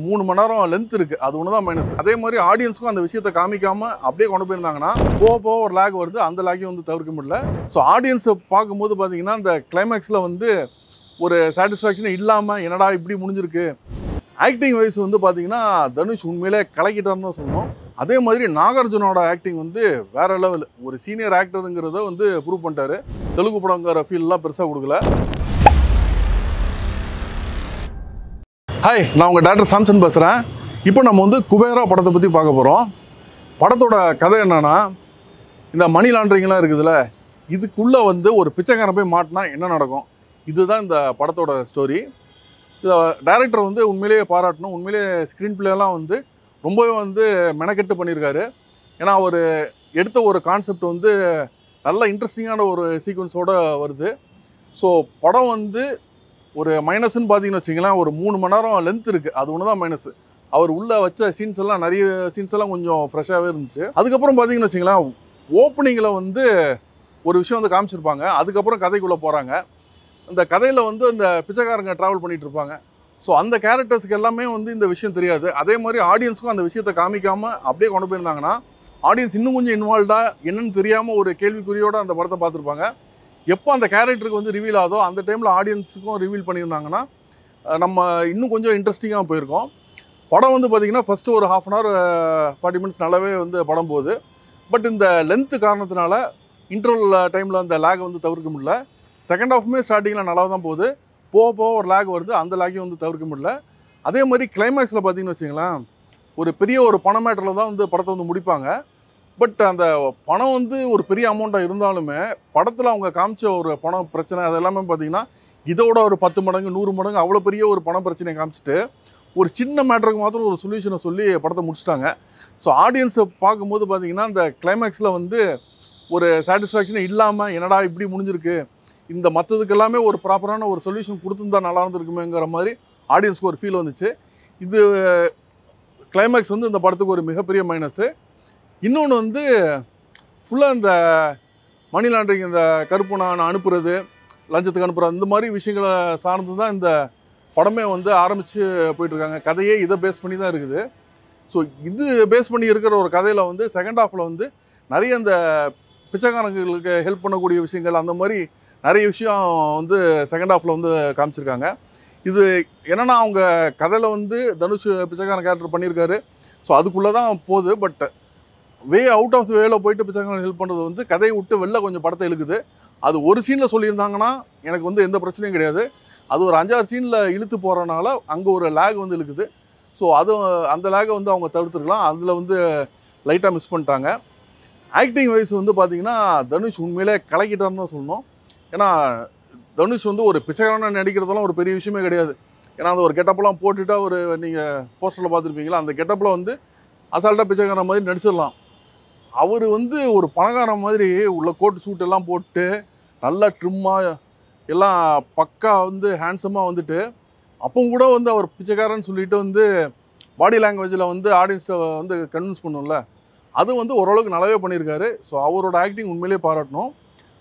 3 மணி நேரம் லென்த் இருக்கு. அது ஒன்று தான் மைனஸ். அதே மாதிரி ஆடியன்ஸ்க்கும் அந்த விஷயத்தை காமிக்காம அப்படியே கொண்டு போயிருந்தாங்கன்னா போக போக ஒரு லேக் வருது. அந்த லேக்கையும் வந்து தவிர்க்க முடியல. ஸோ ஆடியன்ஸை பார்க்கும்போது பார்த்தீங்கன்னா அந்த கிளைமேக்ஸில் வந்து ஒரு சாட்டிஸ்ஃபேக்ஷன் இல்லாமல் என்னடா இப்படி முடிஞ்சிருக்கு. ஆக்டிங் வைஸ் வந்து பார்த்தீங்கன்னா தனுஷ் உண்மையிலே கலக்கிட்டார்னு தான் சொல்லணும். அதே மாதிரி நாகார்ஜுனோட ஆக்டிங் வந்து வேற லெவல். ஒரு சீனியர் ஆக்டருங்கிறத வந்து ப்ரூவ் பண்ணிட்டாரு. தெலுங்கு படங்கிற ஃபீல்லாம் பெருசாக கொடுக்கல. ஹாய், நான் உங்கள் டாக்டர் சாம்சன் பேசுகிறேன். இப்போ நம்ம வந்து குபேரா படத்தை பற்றி பார்க்க போகிறோம். படத்தோட கதை என்னன்னா, இந்த மணி லாண்ட்ரிங்லாம் இருக்குதுல்ல, இதுக்குள்ளே வந்து ஒரு பிச்சைக்காரன் போய் மாட்டினா என்ன நடக்கும், இதுதான் இந்த படத்தோட ஸ்டோரி. இதை டைரக்டர் வந்து உண்மையிலேயே பாராட்டணும். உண்மையிலேயே ஸ்க்ரீன் பிளேலாம் வந்து ரொம்பவே வந்து மெனக்கெட்டு பண்ணியிருக்காரு. ஏன்னா அவர் எடுத்த ஒரு கான்செப்ட் வந்து நல்ல இன்ட்ரெஸ்டிங்கான ஒரு சீக்வன்ஸோடு வருது. ஸோ படம் வந்து ஒரு மைனஸ்ன்னு பார்த்தீங்கன்னு வச்சிங்களேன், ஒரு 3 மணி நேரம் லென்த் இருக்குது. அது ஒன்று தான் மைனஸ். அவர் உள்ளே வச்ச சீன்ஸ் எல்லாம் நிறைய சீன்ஸ் எல்லாம் கொஞ்சம் ஃப்ரெஷ்ஷாகவே இருந்துச்சு. அதுக்கப்புறம் பார்த்தீங்கன்னு வச்சிங்களேன், ஓப்பனிங்கில் வந்து ஒரு விஷயம் வந்து காமிச்சிருப்பாங்க. அதுக்கப்புறம் கதைக்குள்ளே போகிறாங்க. அந்த கதையில் வந்து அந்த பிச்சைக்காரங்க ட்ராவல் பண்ணிகிட்டு இருப்பாங்க. ஸோ அந்த கேரக்டர்ஸ்க்கு எல்லாமே வந்து இந்த விஷயம் தெரியாது. அதே மாதிரி ஆடியன்ஸுக்கும் அந்த விஷயத்தை காமிக்காமல் அப்படியே கொண்டு போயிருந்தாங்கன்னா ஆடியன்ஸ் இன்னும் கொஞ்சம் இன்வால்வ்டாக என்னன்னு தெரியாமல் ஒரு கேள்விக்குறியோடு அந்த படத்தை பார்த்துருப்பாங்க. எப்போ அந்த கேரக்டருக்கு வந்து ரிவீல் ஆகுதோ அந்த டைமில் ஆடியன்ஸுக்கும் ரிவீல் பண்ணியிருந்தாங்கன்னா நம்ம இன்னும் கொஞ்சம் இன்ட்ரெஸ்டிங்காக போயிருக்கோம். படம் வந்து பார்த்திங்கன்னா ஃபஸ்ட்டு ஒரு 1/2 அன் ஹவர் 40 மினிட்ஸ் நல்லாவே வந்து படம் போகுது. பட் இந்த லென்த்து காரணத்தினால இன்டர்வல் டைமில் அந்த லேக் வந்து தவிர்க்க முடியல. செகண்ட் ஹாஃப்மே ஸ்டார்டிங்கில் நல்லா தான் போகுது. போக போக ஒரு லேக் வருது. அந்த லேக்கையும் வந்து தவிர்க்க முடியல. அதே மாதிரி கிளைமேக்ஸில் பார்த்திங்கன்னு வச்சிங்களேன், ஒரு பெரிய ஒரு பண மேட்டரில் தான் வந்து படத்தை வந்து முடிப்பாங்க. பட் அந்த பணம் வந்து ஒரு பெரிய அமௌண்ட்டாக இருந்தாலுமே படத்தில் அவங்க காமிச்ச ஒரு பணம் பிரச்சனை அது எல்லாமே பார்த்திங்கன்னா இதோட ஒரு 10 மடங்கு 100 மடங்கு அவ்வளோ பெரிய ஒரு பண பிரச்சனையை காமிச்சிட்டு ஒரு சின்ன மேட்டருக்கு மாத்திரம் ஒரு சொல்யூஷனை சொல்லி படத்தை முடிச்சிட்டாங்க. ஸோ ஆடியன்ஸை பார்க்கும்போது பார்த்திங்கன்னா அந்த கிளைமேக்ஸில் வந்து ஒரு சாட்டிஸ்ஃபேக்ஷன் இல்லாமல் என்னடா இப்படி முடிஞ்சிருக்கு, இந்த மற்றதுக்கு எல்லாமே ஒரு ப்ராப்பரான ஒரு சொல்யூஷன் கொடுத்துருந்தா நல்லா இருந்திருக்குமேங்கிற மாதிரி ஆடியன்ஸ்க்கு ஒரு ஃபீல் வந்துச்சு. இது கிளைமேக்ஸ் வந்து இந்த படத்துக்கு ஒரு மிகப்பெரிய மைனஸு. இன்னொன்று வந்து ஃபுல்லாக இந்த மணி லாண்ட்ரிங், இந்த கருப்பு நான் அனுப்புறது, லஞ்சத்துக்கு அனுப்புறது, இந்த மாதிரி விஷயங்களை சார்ந்து தான் இந்த படமே வந்து ஆரம்பித்து போயிட்டுருக்காங்க. கதையே இதை பேஸ் பண்ணி தான் இருக்குது. ஸோ இது பேஸ் பண்ணி இருக்கிற ஒரு கதையில் வந்து செகண்ட் ஹாஃபில் வந்து நிறைய இந்த பிச்சைக்காரங்களுக்கு ஹெல்ப் பண்ணக்கூடிய விஷயங்கள் அந்த மாதிரி நிறைய விஷயம் வந்து செகண்ட் ஹாஃபில் வந்து காமிச்சிருக்காங்க. இது என்னென்னா அவங்க கதையில் வந்து தனுஷ் பிச்சைக்காரன் கேரக்டர் பண்ணியிருக்காரு. ஸோ அதுக்குள்ளே தான் போகுது. But way out of the வேல போயிட்டு பிச்சைக்காரன் ஹெல்ப் பண்ணுறது வந்து கதையை விட்டு வெளில கொஞ்சம் படத்தை இழுக்குது. அது ஒரு சீனில் சொல்லியிருந்தாங்கன்னா எனக்கு வந்து எந்த பிரச்சனையும் கிடையாது. அது ஒரு 5-6 சீனில் இழுத்து போகிறனால அங்கே ஒரு லேக் வந்து இழுக்குது. ஸோ அது அந்த லேகை வந்து அவங்க தவிர்த்துருக்கலாம். அதில் வந்து லைட்டாக மிஸ் பண்ணிட்டாங்க. ஆக்டிங் வைஸ் வந்து பார்த்திங்கன்னா தனுஷ் உண்மையிலே கலக்கிட்டார்னு தான் சொல்லணும். ஏன்னா தனுஷ் வந்து ஒரு பிச்சைக்காரனை நடிக்கிறதெல்லாம் ஒரு பெரிய விஷயமே கிடையாது. ஏன்னா அந்த ஒரு கெட்டப்பெல்லாம் போட்டுட்டா ஒரு நீங்கள் போஸ்டரில் பார்த்துருப்பீங்களா, அந்த கெட்டப்பில் வந்து அசால்ட்டாக பிச்சைக்காரன் மாதிரி நடிச்சிடலாம். அவர் வந்து ஒரு பணக்காரன் மாதிரி உள்ள கோட்டு சூட் எல்லாம் போட்டு நல்லா ட்ரிம்மாக எல்லாம் பக்கா வந்து ஹேண்ட்ஸமாக வந்துட்டு அப்பவும் கூட வந்து அவர் பிச்சைக்காரன்னு சொல்லிட்டு வந்து பாடி லாங்குவேஜில் வந்து ஆடியன்ஸை வந்து கன்வின்ஸ் பண்ணும்ல, அது வந்து ஓரளவுக்கு நல்லாவே பண்ணியிருக்காரு. ஸோ அவரோட ஆக்டிங் உண்மையிலேயே பாராட்டணும்.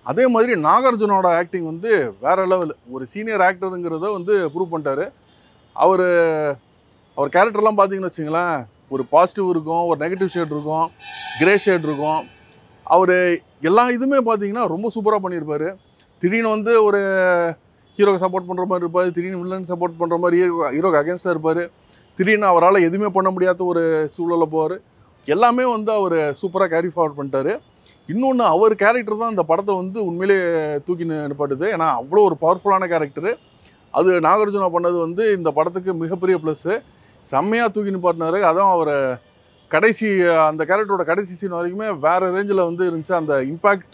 அதே மாதிரி நாகார்ஜுனோட ஆக்டிங் வந்து வேறு லெவல். ஒரு சீனியர் ஆக்டருங்கிறத வந்து ப்ரூவ் பண்ணிட்டாரு. அவர் கேரக்டர்லாம் பார்த்தீங்கன்னு வச்சிங்களேன், ஒரு பாசிட்டிவ் இருக்கும், ஒரு நெகட்டிவ் ஷேட் இருக்கும், கிரே ஷேட் இருக்கும். அவர் எல்லா இதுவுமே பார்த்தீங்கன்னா ரொம்ப சூப்பராக பண்ணியிருப்பார். திடீர்னு வந்து ஒரு ஹீரோக்கு சப்போர்ட் பண்ணுற மாதிரி இருப்பார், திடீர்னு வில்லன் சப்போர்ட் பண்ணுற மாதிரி ஹீரோக்கு அகேன்ஸ்டாக இருப்பார், திடீர்னு அவரால் எதுவுமே பண்ண முடியாத ஒரு சூழலில் போவார். எல்லாமே வந்து அவர் சூப்பராக கேரி ஃபார்வர்ட் பண்ணிட்டார். இன்னொன்று அவர் கேரக்டர் தான் இந்த படத்தை வந்து உண்மையிலே தூக்கி நிப்பாட்டுது. ஏன்னா அவ்வளோ ஒரு பவர்ஃபுல்லான கேரக்டரு. அது நாகார்ஜுனா பண்ணது வந்து இந்த படத்துக்கு மிகப்பெரிய ப்ளஸ்ஸு. செம்மையாக தூக்கி நிப்பாட்டினார். அதான் அவர் கடைசி அந்த கேரக்டரோட கடைசி சீன் வரைக்குமே வேறு ரேஞ்சில் வந்து இருந்துச்சு. அந்த இம்பேக்ட்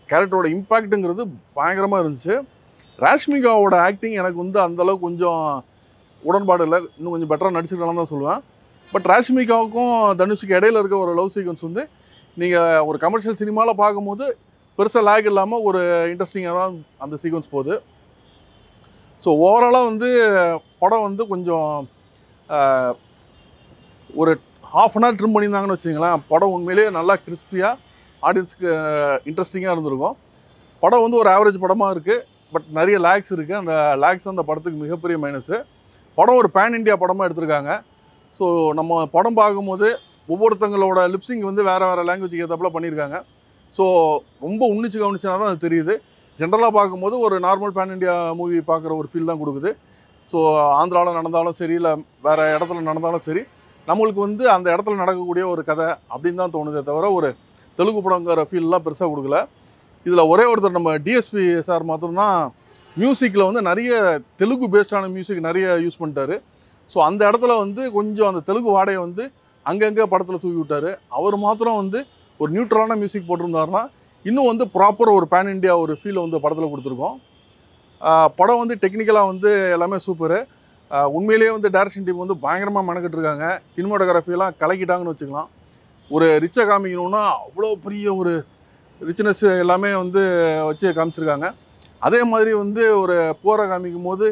கேரக்டரோட இம்பேக்ட்டுங்கிறது பயங்கரமாக இருந்துச்சு. ராஷ்மிகாவோட ஆக்டிங் எனக்கு வந்து அந்தளவுக்கு கொஞ்சம் உடன்பாடு இல்லை. இன்னும் கொஞ்சம் பெட்டராக நடிச்சிருக்கலாம் தான் சொல்லுவேன். பட் ராஷ்மிகாவுக்கும் தனுஷுக்கு இடையில இருக்க ஒரு லவ் சீக்வன்ஸ் வந்து நீங்கள் ஒரு கமர்ஷியல் சினிமாவில் பார்க்கும்போது பெருசாக லேக் இல்லாமல் ஒரு இன்ட்ரெஸ்டிங்காக தான் அந்த சீக்வன்ஸ் போகுது. ஸோ ஓவராலாக வந்து படம் வந்து கொஞ்சம் ஒரு 1/2 அன் ஹவர் ட்ரிம் பண்ணியிருந்தாங்கன்னு வச்சுங்களேன், படம் உண்மையிலேயே நல்லா கிறிஸ்பியாக ஆடியன்ஸுக்கு இன்ட்ரெஸ்டிங்காக இருந்திருக்கும். படம் வந்து ஒரு ஆவரேஜ் படமாக இருக்குது. பட் நிறைய லேக்ஸ் இருக்குது. அந்த லேக்ஸ் அந்த படத்துக்கு மிகப்பெரிய மைனஸு. படம் ஒரு பேன் இண்டியா படமாக எடுத்திருக்காங்க. ஸோ நம்ம படம் பார்க்கும்போது ஒவ்வொருத்தங்களோட லிப்ஸிங் வந்து வேறு வேறு லாங்குவேஜுக்கு ஏற்றப்பல பண்ணியிருக்காங்க. ஸோ ரொம்ப உன்னிச்சு கவனிச்சா தான் அது தெரியுது. ஜென்ரலாக பார்க்கும்போது ஒரு நார்மல் பேன் இண்டியா மூவி பார்க்குற ஒரு ஃபீல் தான் கொடுக்குது. ஸோ ஆந்திராவில் நடந்தாலும் சரி, இல்லை வேறு இடத்துல நடந்தாலும் சரி, நம்மளுக்கு வந்து அந்த இடத்துல நடக்கக்கூடிய ஒரு கதை அப்படின்னு தான் தோணுதே தவிர ஒரு தெலுங்கு படங்கிற ஃபீல்லாம் பெருசாக கொடுக்கல. இதில் ஒரே ஒருத்தர் நம்ம டிஎஸ்பி சார் மாத்திரம்தான் மியூசிக்கில் வந்து நிறைய தெலுங்கு பேஸ்டான மியூசிக் நிறைய யூஸ் பண்ணிட்டாரு. ஸோ அந்த இடத்துல வந்து கொஞ்சம் அந்த தெலுங்கு வாடையை வந்து அங்கங்கே படத்தில் தூக்கி விட்டார். அவர் மாத்திரம் வந்து ஒரு நியூட்ரலான மியூசிக் போட்டிருந்தாருன்னா இன்னும் வந்து ப்ராப்பர் ஒரு பேன் இண்டியா ஒரு ஃபீல் வந்து படத்தில் கொடுத்துருக்கோம். படம் வந்து டெக்னிக்கலாக வந்து எல்லாமே சூப்பரு. உண்மையிலேயே வந்து டைரக்ஷன் டீம் வந்து பயங்கரமாக மெனக்கிட்டுருக்காங்க. சினிமாட்டோகிராஃபியெல்லாம் கலக்கிட்டாங்கன்னு வச்சுக்கலாம். ஒரு ரிச்சை காமிக்கணுன்னா அவ்வளோ பெரிய ஒரு ரிச்னஸ் எல்லாமே வந்து வச்சு காமிச்சிருக்காங்க. அதே மாதிரி வந்து ஒரு புவரை காமிக்கும் போது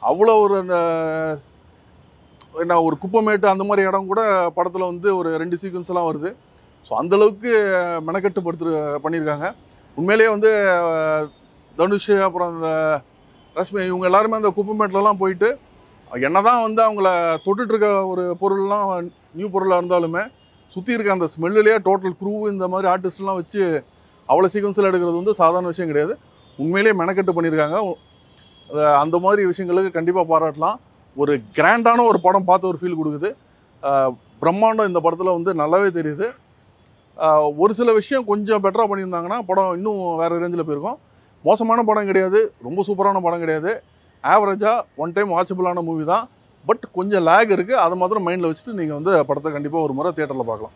அவ்வளோ ஒரு அந்த என்ன ஒரு குப்பைமேட்டு அந்த மாதிரி இடம் கூட படத்தில் வந்து ஒரு 2 சீக்வன்ஸ்லாம் வருது. ஸோ அந்தளவுக்கு மெனக்கெட்டு பண்ணியிருக்காங்க. உண்மையிலேயே வந்து தனுஷ் அப்புறம் அந்த ரஷ்மி இவங்க எல்லாருமே அந்த குப்பைமேட்லலாம் போயிட்டு என்னதான் வந்து அவங்கள தொட்டுட்ருக்க ஒரு பொருள்லாம் நியூ பொருளாக இருந்தாலுமே சுற்றி இருக்க அந்த ஸ்மெல்லுலேயே டோட்டல் க்ரூ இந்த மாதிரி ஆர்டிஸ்ட்லாம் வச்சு அவ்வளோ சீக்வன்ஸில் எடுக்கிறது வந்து சாதாரண விஷயம் கிடையாது. உண்மையிலேயே மெனக்கெட்டு பண்ணியிருக்காங்க. அந்த மாதிரி விஷயங்களுக்கு கண்டிப்பாக பாராட்டலாம். ஒரு கிராண்டான ஒரு படம் பார்த்த ஒரு ஃபீல் கொடுக்குது. பிரம்மாண்டம் இந்த படத்தில் வந்து நல்லாவே தெரியுது. ஒரு சில விஷயம் கொஞ்சம் பெட்டராக பண்ணியிருந்தாங்கன்னா படம் இன்னும் வேறு ரேஞ்சில் போயிருக்கும். மோசமான படம் கிடையாது, ரொம்ப சூப்பரான படம் கிடையாது. ஆவரேஜாக ஒன் டைம் வாட்சபிளான மூவி தான். பட் கொஞ்சம் லேக் இருக்குது. அதை மாத்திரம் மைண்டில் வச்சுட்டு நீங்கள் வந்து படத்தை கண்டிப்பாக ஒரு முறை தியேட்டரில் பார்க்கலாம்.